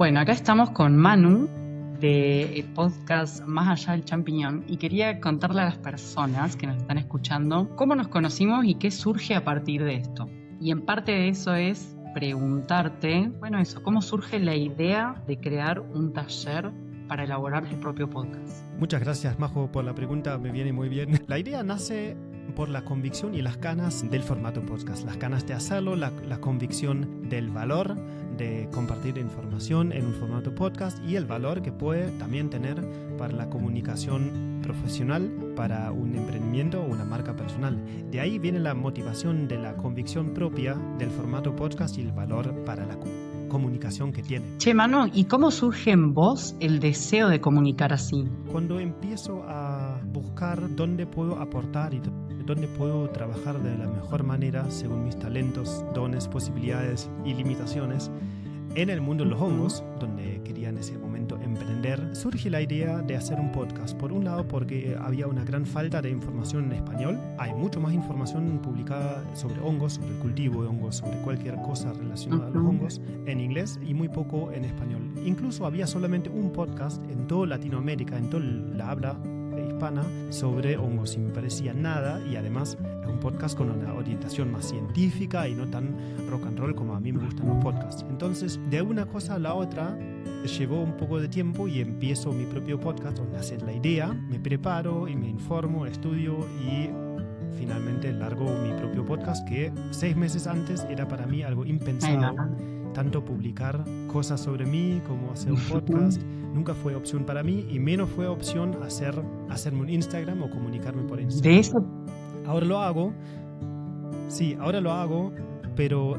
Bueno, acá estamos con Manu del podcast Más Allá del Champiñón y quería contarle a las personas que nos están escuchando cómo nos conocimos y qué surge a partir de esto. Y en parte de eso es preguntarte, ¿cómo surge la idea de crear un taller para elaborar tu propio podcast? Muchas gracias, Majo, por la pregunta, me viene muy bien. La idea nace por la convicción y las ganas del formato podcast, las ganas de hacerlo, la convicción del valor de compartir información en un formato podcast y el valor que puede también tener para la comunicación profesional, para un emprendimiento o una marca personal. De ahí viene la motivación de la convicción propia del formato podcast y el valor para la comunicación que tiene. Che, Manu, ¿y cómo surge en vos el deseo de comunicar así? Cuando empiezo a buscar dónde puedo aportar y dónde puedo trabajar de la mejor manera según mis talentos, dones, posibilidades y limitaciones en el mundo de los hongos, donde quería en ese momento emprender, surge la idea de hacer un podcast. Por un lado, porque había una gran falta de información en español. Hay mucho más información publicada sobre hongos, sobre el cultivo de hongos, sobre cualquier cosa relacionada a los hongos en inglés y muy poco en español. Incluso había solamente un podcast en toda Latinoamérica, en toda la habla hispana sobre hongos y me parecía nada, y además es un podcast con una orientación más científica y no tan rock and roll como a mí me gustan los podcasts. Entonces, de una cosa a la otra llevó un poco de tiempo y empiezo mi propio podcast donde nace la idea, me preparo y me informo, estudio y finalmente largo mi propio podcast, que 6 meses antes era para mí algo impensado. Tanto publicar cosas sobre mí como hacer un podcast nunca fue opción para mí, y menos fue opción hacerme un Instagram o comunicarme por Instagram. ¿De eso? Ahora lo hago, pero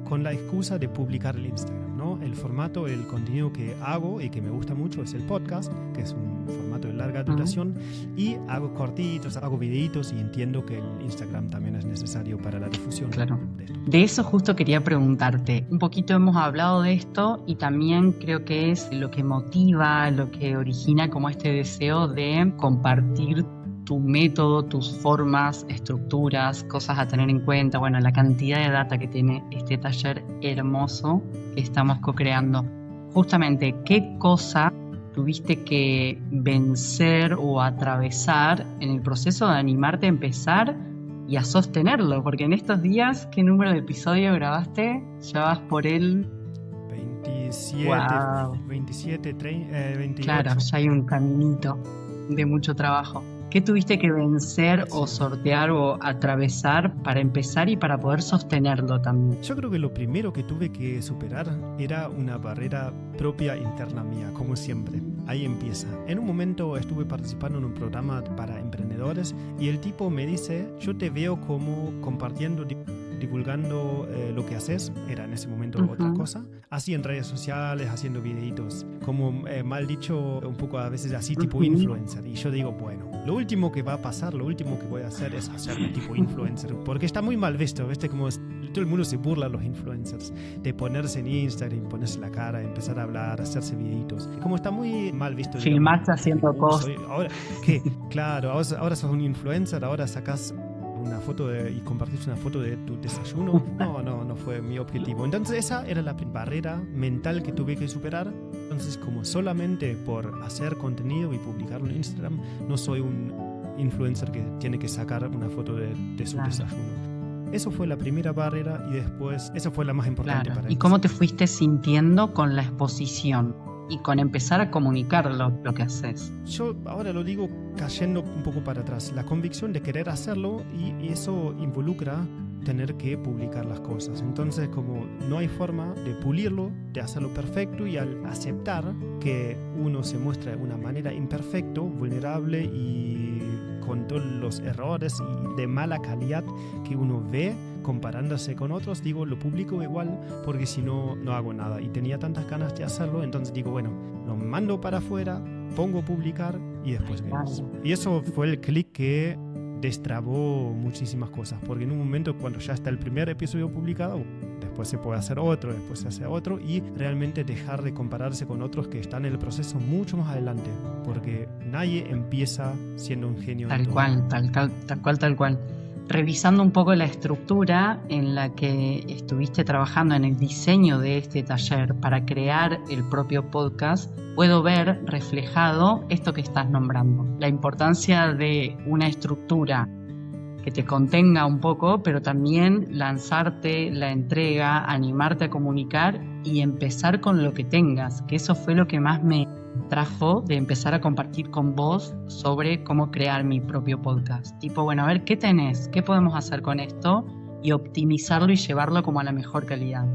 con la excusa de publicar el Instagram, ¿no? El formato, el contenido que hago y que me gusta mucho es el podcast, que es un formato de larga duración, y hago cortitos, hago videitos, y entiendo que el Instagram también es necesario para la difusión. Claro. De esto. De eso justo quería preguntarte. Un poquito hemos hablado de esto y también creo que es lo que motiva, lo que origina como este deseo de compartir tu método, tus formas, estructuras, cosas a tener en cuenta, la cantidad de data que tiene este taller hermoso que estamos co-creando. Justamente, ¿qué cosa tuviste que vencer o atravesar en el proceso de animarte a empezar y a sostenerlo? Porque en estos días, ¿qué número de episodio grabaste? Ya vas por el 27, wow. 27, 28. Claro, ya hay un caminito de mucho trabajo. ¿Qué tuviste que vencer o sortear o atravesar para empezar y para poder sostenerlo también? Yo creo que lo primero que tuve que superar era una barrera propia interna mía, como siempre. Ahí empieza. En un momento estuve participando en un programa para emprendedores y el tipo me dice, yo te veo como compartiendo, divulgando lo que haces, era en ese momento otra cosa, así en redes sociales, haciendo videitos, como mal dicho, un poco a veces así tipo influencer. Y yo digo, bueno, lo último que va a pasar, lo último que voy a hacer es hacerme tipo influencer, porque está muy mal visto, ¿viste? Como todo el mundo se burla de los influencers, de ponerse en Instagram, ponerse la cara, empezar a hablar, hacerse videitos, como está muy mal visto. Filmarse haciendo cosas. Ahora, ¿qué? Claro, ahora sos un influencer, ahora sacás una foto y compartís una foto de tu desayuno. No fue mi objetivo. Entonces esa era la barrera mental que tuve que superar. Entonces, como solamente por hacer contenido y publicarlo en Instagram, no soy un influencer que tiene que sacar una foto de su desayuno. Eso fue la primera barrera y después, esa fue la más importante para mí. ¿Y cómo te fuiste sintiendo con la exposición y con empezar a comunicar lo que haces? Yo ahora lo digo cayendo un poco para atrás. La convicción de querer hacerlo y eso involucra tener que publicar las cosas. Entonces, como no hay forma de pulirlo, de hacerlo perfecto, y al aceptar que uno se muestra de una manera imperfecto, vulnerable y con todos los errores y de mala calidad que uno ve comparándose con otros, digo, lo publico igual porque si no, no hago nada. Y tenía tantas ganas de hacerlo, entonces digo, bueno, lo mando para afuera, pongo publicar y después vemos. Y eso fue el clic que destrabó muchísimas cosas, porque en un momento cuando ya está el primer episodio publicado, después se puede hacer otro, después se hace otro, y realmente dejar de compararse con otros que están en el proceso mucho más adelante, porque nadie empieza siendo un genio. Tal cual. revisando un poco la estructura en la que estuviste trabajando en el diseño de este taller para crear el propio podcast, puedo ver reflejado esto que estás nombrando. La importancia de una estructura que te contenga un poco, pero también lanzarte la entrega, animarte a comunicar y empezar con lo que tengas, que eso fue lo que más me trajo de empezar a compartir con vos sobre cómo crear mi propio podcast. Tipo, bueno, a ver, ¿qué tenés? ¿Qué podemos hacer con esto? Y optimizarlo y llevarlo como a la mejor calidad.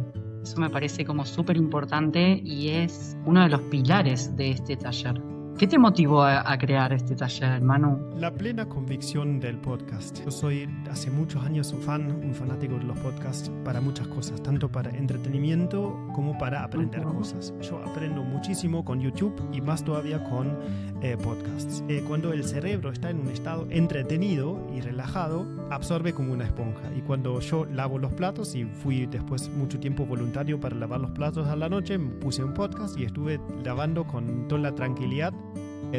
Eso me parece como súper importante y es uno de los pilares de este taller. ¿Qué te motivó a crear este taller, Manu? La plena convicción del podcast. Yo soy hace muchos años un fanático de los podcasts para muchas cosas, tanto para entretenimiento como para aprender cosas. Yo aprendo muchísimo con YouTube y más todavía con podcasts. Cuando el cerebro está en un estado entretenido y relajado, absorbe como una esponja. Y cuando yo lavo los platos, y fui después mucho tiempo voluntario para lavar los platos a la noche, me puse un podcast y estuve lavando con toda la tranquilidad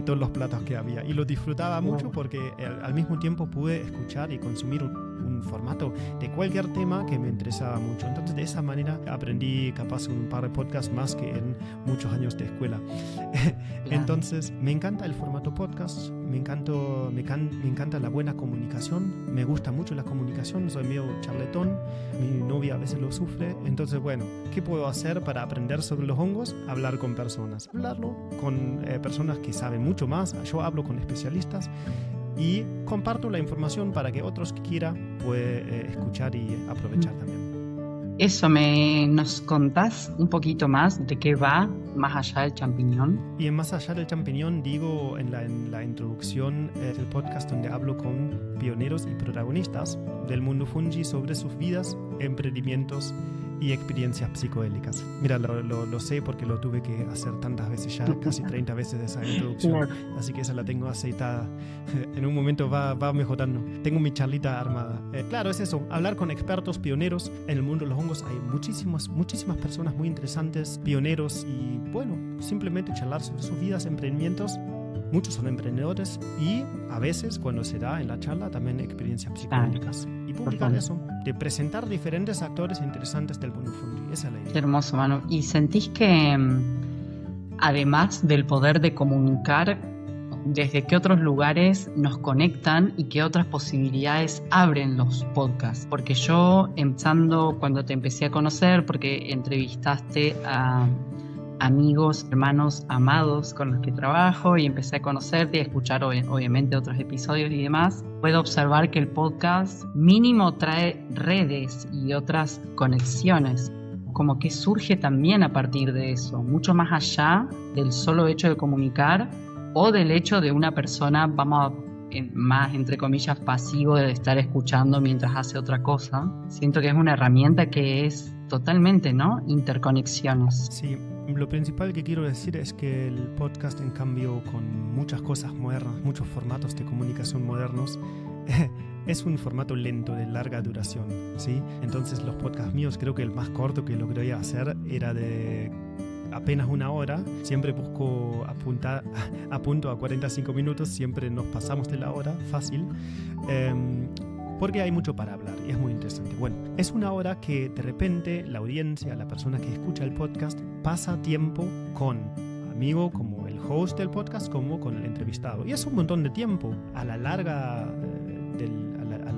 todos los platos que había y lo disfrutaba mucho porque al mismo tiempo pude escuchar y consumir un formato de cualquier tema que me interesaba mucho. Entonces de esa manera aprendí capaz un par de podcasts más que en muchos años de escuela. Entonces me encanta el formato podcast, me encanta la buena comunicación, me gusta mucho la comunicación, soy medio charletón, mi novia a veces lo sufre. Entonces bueno, ¿qué puedo hacer para aprender sobre los hongos? Hablar con personas, hablarlo con personas que saben mucho más. Yo hablo con especialistas y comparto la información para que otros que quieran puedan escuchar y aprovechar también. Eso, ¿nos contás un poquito más de qué va Más allá del champiñón? Y en Más allá del champiñón digo en la introducción del podcast donde hablo con pioneros y protagonistas del mundo fungi sobre sus vidas, emprendimientos y experiencias psicodélicas. Mira, lo sé porque lo tuve que hacer tantas veces ya, casi 30 veces esa introducción, así que esa la tengo aceitada. En un momento va mejorando. Tengo mi charlita armada. Claro, es eso, hablar con expertos, pioneros. En el mundo de los hongos hay muchísimas personas muy interesantes, pioneros, y bueno, simplemente charlar sobre sus vidas, emprendimientos. Muchos son emprendedores y a veces cuando se da en la charla también experiencias psicodélicas. Y publicar eso, de presentar diferentes actores interesantes del mundo fungi. Esa es la idea. Qué hermoso, Manu. ¿Y sentís que además del poder de comunicar, desde qué otros lugares nos conectan y qué otras posibilidades abren los podcasts? Porque yo, empezando cuando te empecé a conocer, porque entrevistaste a amigos, hermanos amados con los que trabajo y empecé a conocerte y a escuchar obviamente otros episodios y demás, puedo observar que el podcast mínimo trae redes y otras conexiones, como que surge también a partir de eso, mucho más allá del solo hecho de comunicar o del hecho de una persona, más entre comillas pasivo, de estar escuchando mientras hace otra cosa. Siento que es una herramienta que es totalmente, ¿no? Interconexiones. Sí. Lo principal que quiero decir es que el podcast, en cambio, con muchas cosas modernas, muchos formatos de comunicación modernos, es un formato lento, de larga duración, ¿sí? Entonces los podcasts míos, creo que el más corto que logré hacer era de apenas 1 hora. Siempre busco apunto a 45 minutos, siempre nos pasamos de la hora, fácil. Porque hay mucho para hablar y es muy interesante. Bueno, es 1 hora que de repente la audiencia, la persona que escucha el podcast, pasa tiempo con amigo como el host del podcast, como con el entrevistado. Y es un montón de tiempo. A lo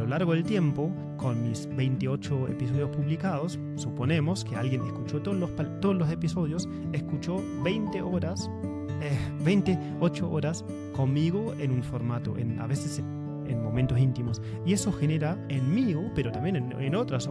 largo del tiempo, con mis 28 episodios publicados, suponemos que alguien escuchó todos los episodios, escuchó 28 horas conmigo en un formato, a veces en momentos íntimos, y eso genera en mí, pero también en otros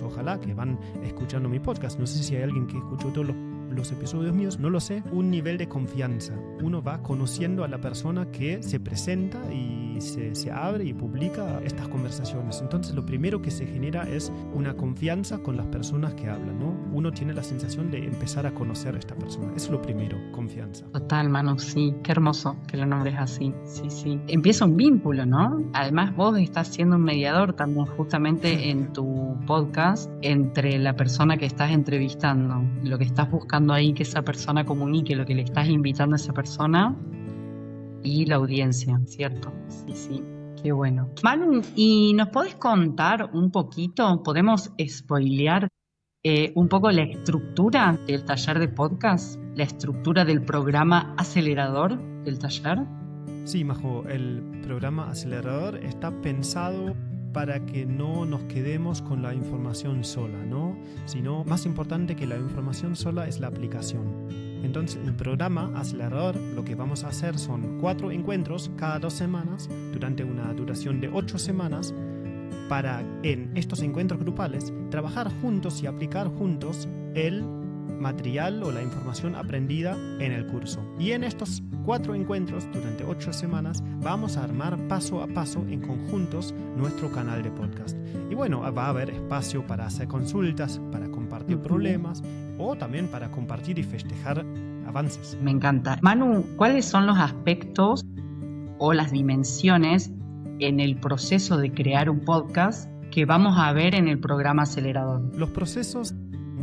ojalá que van escuchando mi podcast. No sé si hay alguien que escuchó todos los episodios míos, no lo sé, un nivel de confianza. Uno va conociendo a la persona que se presenta y se abre y publica estas conversaciones. Entonces lo primero que se genera es una confianza con las personas que hablan, ¿no? Uno tiene la sensación de empezar a conocer a esta persona. Eso es lo primero, confianza. Total, Manu, sí, qué hermoso que lo nombres así. Sí. Empieza un vínculo, ¿no? Además vos estás siendo un mediador también justamente en tu podcast entre la persona que estás entrevistando, lo que estás buscando ahí que esa persona comunique, lo que le estás invitando a esa persona y la audiencia, ¿cierto? Sí. Qué bueno. Manu, ¿y nos podés contar un poquito, podemos spoilear un poco la estructura del taller de podcast, la estructura del programa acelerador del taller? Sí, Majo, el programa acelerador está pensado para que no nos quedemos con la información sola, ¿no? Sino, más importante que la información sola es la aplicación. Entonces, el programa acelerador, lo que vamos a hacer son 4 encuentros cada 2 semanas, durante una duración de 8 semanas, para en estos encuentros grupales trabajar juntos y aplicar juntos el material o la información aprendida en el curso. Y en estos 4 encuentros durante 8 semanas vamos a armar paso a paso en conjuntos nuestro canal de podcast. Y bueno, va a haber espacio para hacer consultas, para compartir problemas o también para compartir y festejar avances. Me encanta. Manu, ¿cuáles son los aspectos o las dimensiones en el proceso de crear un podcast que vamos a ver en el programa acelerador? Los procesos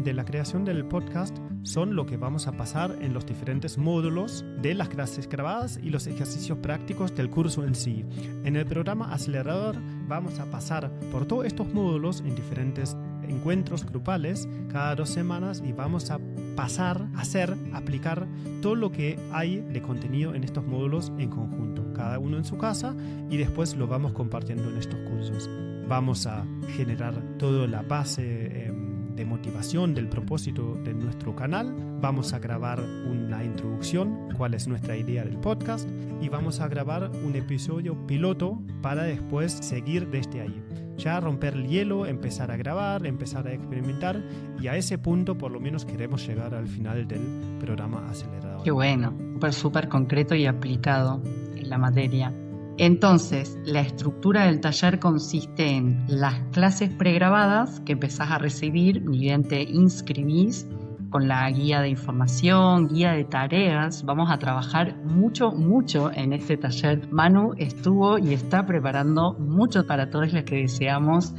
de la creación del podcast son lo que vamos a pasar en los diferentes módulos de las clases grabadas y los ejercicios prácticos del curso en sí. En el programa acelerador vamos a pasar por todos estos módulos en diferentes encuentros grupales cada 2 semanas y vamos a pasar a aplicar todo lo que hay de contenido en estos módulos en conjunto, cada uno en su casa, y después lo vamos compartiendo en estos cursos. Vamos a generar toda la base de motivación del propósito de nuestro canal, vamos a grabar una introducción, cuál es nuestra idea del podcast, y vamos a grabar un episodio piloto para después seguir desde ahí. Ya romper el hielo, empezar a grabar, empezar a experimentar, y a ese punto por lo menos queremos llegar al final del programa acelerador. Qué bueno, súper concreto y aplicado en la materia. Entonces, la estructura del taller consiste en las clases pregrabadas que empezás a recibir, ni bien te inscribís, con la guía de información, guía de tareas. Vamos a trabajar mucho en este taller. Manu estuvo y está preparando mucho para todos los que deseamos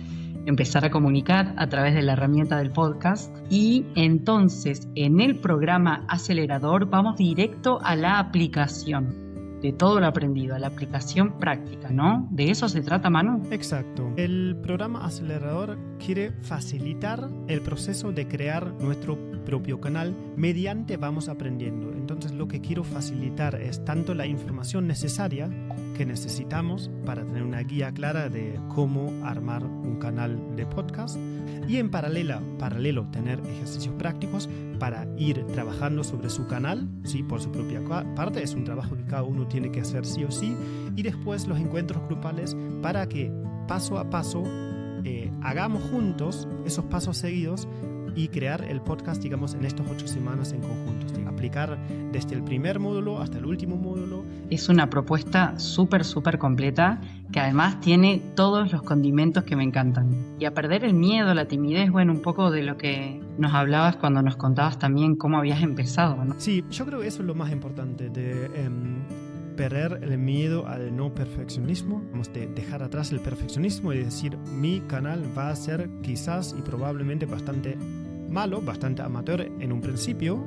empezar a comunicar a través de la herramienta del podcast. Y entonces, en el programa acelerador vamos directo a la aplicación de todo lo aprendido, a la aplicación práctica, ¿no? ¿De eso se trata, Manu? Exacto. El programa acelerador quiere facilitar el proceso de crear nuestro propio canal mediante vamos aprendiendo. Entonces lo que quiero facilitar es tanto la información necesaria que necesitamos para tener una guía clara de cómo armar un canal de podcast, y en paralelo tener ejercicios prácticos para ir trabajando sobre su canal, sí, por su propia parte. Es un trabajo que cada uno tiene que hacer sí o sí, y después los encuentros grupales para que paso a paso hagamos juntos esos pasos seguidos y crear el podcast, digamos, en estas 8 semanas en conjunto. Aplicar desde el primer módulo hasta el último módulo. Es una propuesta súper completa, que además tiene todos los condimentos que me encantan. Y a perder el miedo, la timidez, bueno, un poco de lo que nos hablabas cuando nos contabas también cómo habías empezado, ¿no? Sí, yo creo que eso es lo más importante, de perder el miedo al no perfeccionismo. Vamos de dejar atrás el perfeccionismo y decir, mi canal va a ser quizás y probablemente bastante malo, bastante amateur en un principio,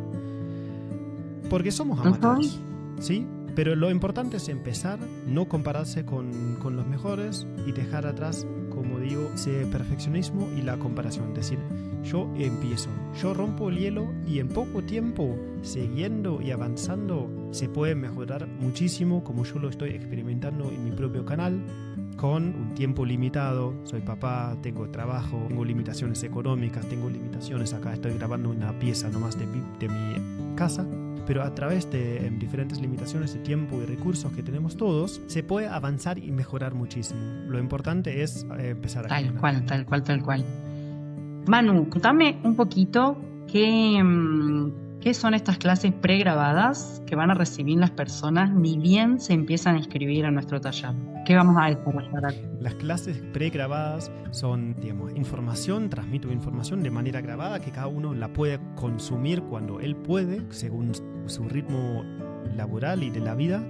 porque somos amateurs, ¿sí? Pero lo importante es empezar, no compararse con los mejores y dejar atrás, como digo, ese perfeccionismo y la comparación. Es decir, yo empiezo, yo rompo el hielo y en poco tiempo, siguiendo y avanzando, se puede mejorar muchísimo, como yo lo estoy experimentando en mi propio canal, con un tiempo limitado. Soy papá, tengo trabajo, tengo limitaciones económicas, tengo limitaciones acá, estoy grabando una pieza nomás de mi casa. Pero a través de diferentes limitaciones de tiempo y recursos que tenemos todos, se puede avanzar y mejorar muchísimo. Lo importante es empezar a caminar. Tal cual. Manu, contame un poquito qué son estas clases pregrabadas que van a recibir las personas ni bien se empiezan a inscribir a nuestro taller. ¿Qué vamos a desarrollar? Las clases pregrabadas son, digamos, transmito información de manera grabada que cada uno la puede consumir cuando él puede, según su ritmo laboral y de la vida,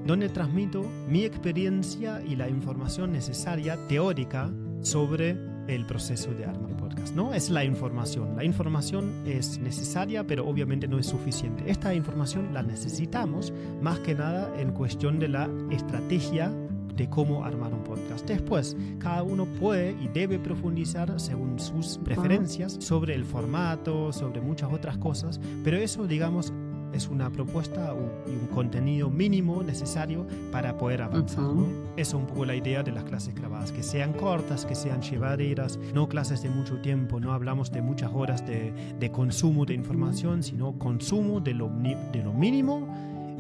donde transmito mi experiencia y la información necesaria, teórica, sobre el proceso de armar podcast, ¿no? Es la información. La información es necesaria, pero obviamente no es suficiente. Esta información la necesitamos más que nada en cuestión de la estrategia de cómo armar un podcast. Después, cada uno puede y debe profundizar según sus preferencias sobre el formato, sobre muchas otras cosas, pero eso, digamos, es una propuesta y un contenido mínimo necesario para poder avanzar, ¿no? Eso es un poco la idea de las clases grabadas, que sean cortas, que sean llevaderas, no clases de mucho tiempo, no hablamos de muchas horas de consumo de información, sino consumo de lo mínimo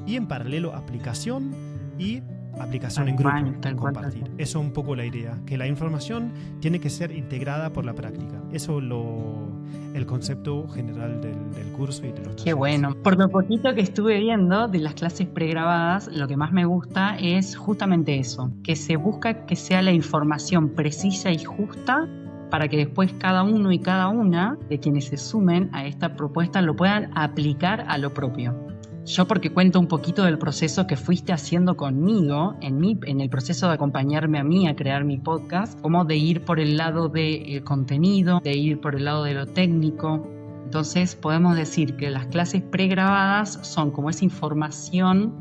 y en paralelo aplicación y aplicación en grupo, compartir. Eso es un poco la idea, que la información tiene que ser integrada por la práctica. Eso es el concepto general del curso y de los talleres. Qué bueno. Por lo poquito que estuve viendo de las clases pregrabadas, lo que más me gusta es justamente eso, que se busca que sea la información precisa y justa para que después cada uno y cada una de quienes se sumen a esta propuesta lo puedan aplicar a lo propio. Yo porque cuento un poquito del proceso que fuiste haciendo conmigo en el proceso de acompañarme a mí a crear mi podcast, como de ir por el lado del contenido, de ir por el lado de lo técnico. Entonces podemos decir que las clases pregrabadas son como esa información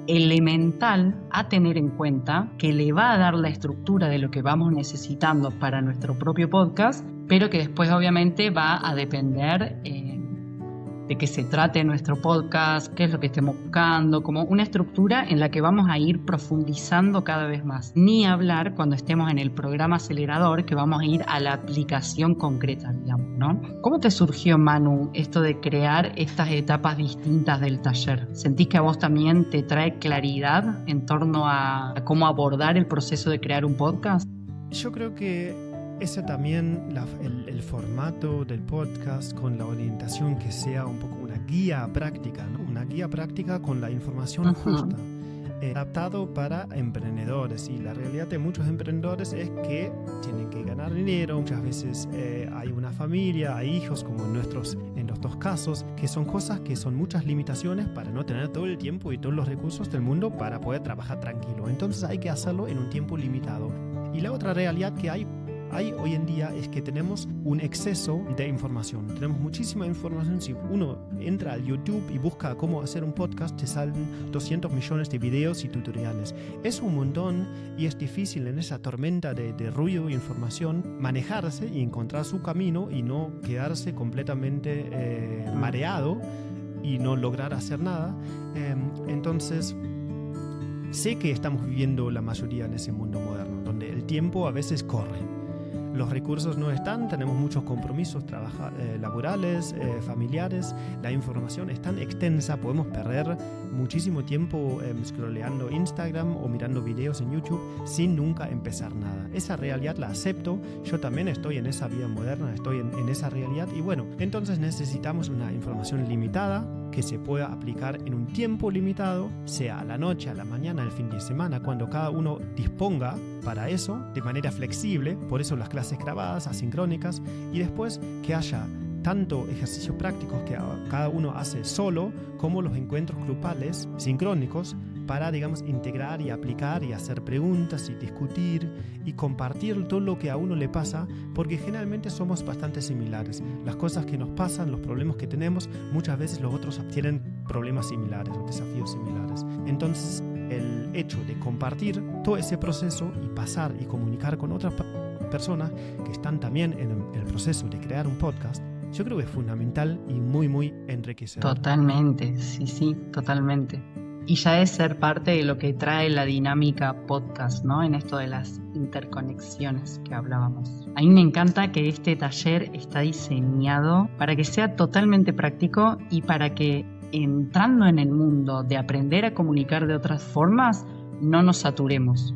elemental a tener en cuenta que le va a dar la estructura de lo que vamos necesitando para nuestro propio podcast, pero que después obviamente va a depender de qué se trate nuestro podcast, qué es lo que estemos buscando, como una estructura en la que vamos a ir profundizando cada vez más. Ni hablar cuando estemos en el programa acelerador, que vamos a ir a la aplicación concreta, digamos, ¿no? ¿Cómo te surgió, Manu, esto de crear estas etapas distintas del taller? ¿Sentís que a vos también te trae claridad en torno a cómo abordar el proceso de crear un podcast? Yo creo que ese también, el formato del podcast con la orientación que sea un poco una guía práctica, ¿no? Una guía práctica con la información justa, adaptado para emprendedores. Y la realidad de muchos emprendedores es que tienen que ganar dinero, muchas veces hay una familia, hay hijos, como en los dos casos, que son cosas que son muchas limitaciones para no tener todo el tiempo y todos los recursos del mundo para poder trabajar tranquilo. Entonces hay que hacerlo en un tiempo limitado. Y la otra realidad que hay hoy en día es que tenemos un exceso de información. Tenemos muchísima información. Si uno entra al YouTube y busca cómo hacer un podcast, te salen 200 millones de videos y tutoriales. Es un montón y es difícil en esa tormenta de ruido e información manejarse y encontrar su camino y no quedarse completamente mareado y no lograr hacer nada. Entonces, sé que estamos viviendo la mayoría en ese mundo moderno, donde el tiempo a veces corre. Los recursos no están, tenemos muchos compromisos laborales, familiares, la información es tan extensa, podemos perder muchísimo tiempo scrolleando Instagram o mirando videos en YouTube sin nunca empezar nada. Esa realidad la acepto, yo también estoy en esa vida moderna, estoy en esa realidad y bueno, entonces necesitamos una información limitada que se pueda aplicar en un tiempo limitado, sea a la noche, a la mañana, al fin de semana, cuando cada uno disponga para eso, de manera flexible, por eso las clases grabadas, asincrónicas, y después que haya tanto ejercicios prácticos que cada uno hace solo, como los encuentros grupales, sincrónicos, para, digamos, integrar y aplicar y hacer preguntas y discutir y compartir todo lo que a uno le pasa, porque generalmente somos bastante similares. Las cosas que nos pasan, los problemas que tenemos, muchas veces los otros tienen problemas similares o desafíos similares. Entonces, el hecho de compartir todo ese proceso y pasar y comunicar con otras personas que están también en el proceso de crear un podcast, yo creo que es fundamental y muy, muy enriquecedor. Totalmente, sí, totalmente. Y ya es ser parte de lo que trae la dinámica podcast, ¿no? En esto de las interconexiones que hablábamos. A mí me encanta que este taller está diseñado para que sea totalmente práctico y para que entrando en el mundo de aprender a comunicar de otras formas, no nos saturemos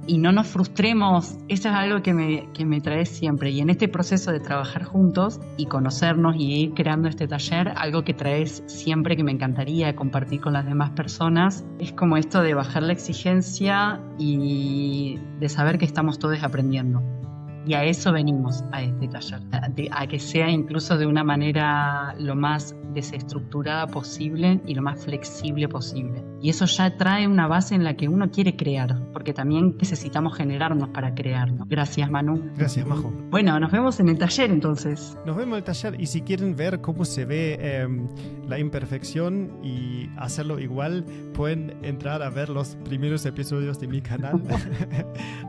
y no nos frustremos. Eso es algo que me trae siempre. Y en este proceso de trabajar juntos y conocernos y ir creando este taller, algo que traes siempre que me encantaría compartir con las demás personas, es como esto de bajar la exigencia y de saber que estamos todos aprendiendo. Y a eso venimos a este taller, a que sea incluso de una manera lo más desestructurada posible y lo más flexible posible. Y eso ya trae una base en la que uno quiere crear, porque también necesitamos generarnos para crearnos. Gracias, Manu. Gracias, Majo. Bueno, nos vemos en el taller entonces. Nos vemos en el taller, y si quieren ver cómo se ve la imperfección y hacerlo igual, pueden entrar a ver los primeros episodios de mi canal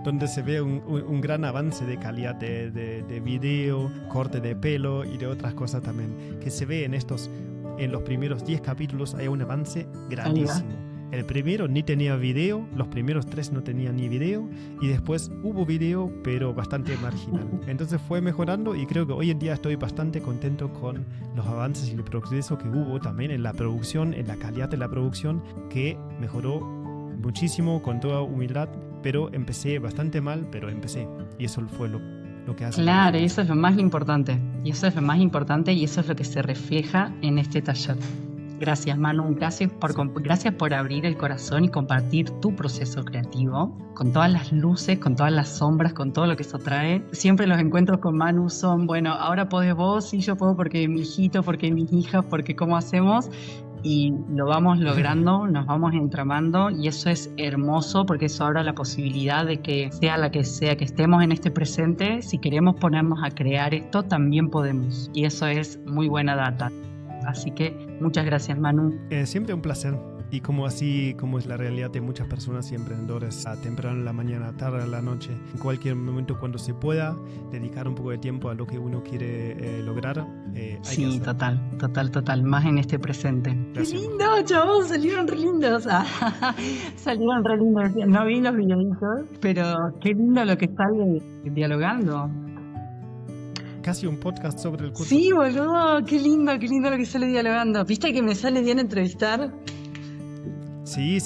donde se ve un gran avance de calidad de video, corte de pelo y de otras cosas también, que se ve en los primeros 10 capítulos. Hay un avance grandísimo. El primero ni tenía video, los primeros 3 no tenían ni video, y después hubo video, pero bastante marginal. Entonces fue mejorando, y creo que hoy en día estoy bastante contento con los avances y el progreso que hubo también en la producción, en la calidad de la producción, que mejoró muchísimo, con toda humildad, pero empecé bastante mal, pero empecé, y eso fue lo que hace. Claro, y eso es lo más importante, y eso es lo que se refleja en este taller. Gracias, Manu, gracias por abrir el corazón y compartir tu proceso creativo, con todas las luces, con todas las sombras, con todo lo que eso trae. Siempre los encuentros con Manu son, bueno, ahora podés vos, y yo puedo porque mi hijito, porque mis hijas, porque cómo hacemos, y lo vamos logrando, nos vamos entramando, y eso es hermoso, porque eso abre la posibilidad de que sea la que sea, que estemos en este presente, si queremos ponernos a crear esto, también podemos, y eso es muy buena data. Así que muchas gracias, Manu. Siempre un placer. Y como es la realidad de muchas personas y emprendedores, a temprano en la mañana, tarde en la noche, en cualquier momento cuando se pueda, dedicar un poco de tiempo a lo que uno quiere lograr. Sí, total, más en este presente. Gracias. ¡Qué lindo, chavos! Salieron re lindos. Salieron re lindos. No vi los videitos, pero qué lindo lo que sale dialogando. Casi un podcast sobre el curso. Sí, boludo, qué lindo lo que sale dialogando. ¿Viste que me sale bien entrevistar? Sí.